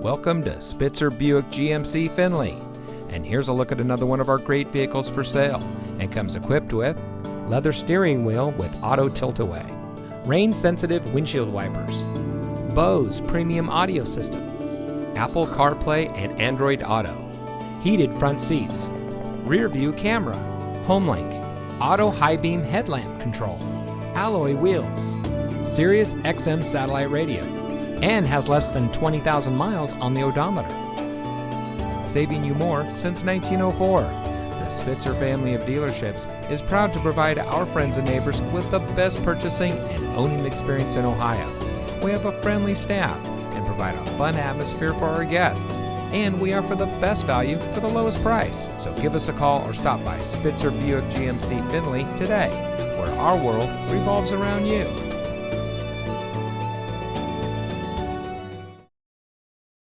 Welcome to Spitzer Buick GMC Findlay. And here's a look at another one of our great vehicles for sale, and comes equipped with leather steering wheel with auto tilt-away, rain-sensitive windshield wipers, Bose premium audio system, Apple CarPlay and Android Auto, heated front seats, rear view camera, HomeLink, auto high beam headlamp control, alloy wheels, Sirius XM satellite radio, and has less than 20,000 miles on the odometer. Saving you more since 1904. The Spitzer family of dealerships is proud to provide our friends and neighbors with the best purchasing and owning experience in Ohio. We have a friendly staff and provide a fun atmosphere for our guests, and we offer the best value for the lowest price. So give us a call or stop by Spitzer Buick GMC Findlay today, where our world revolves around you.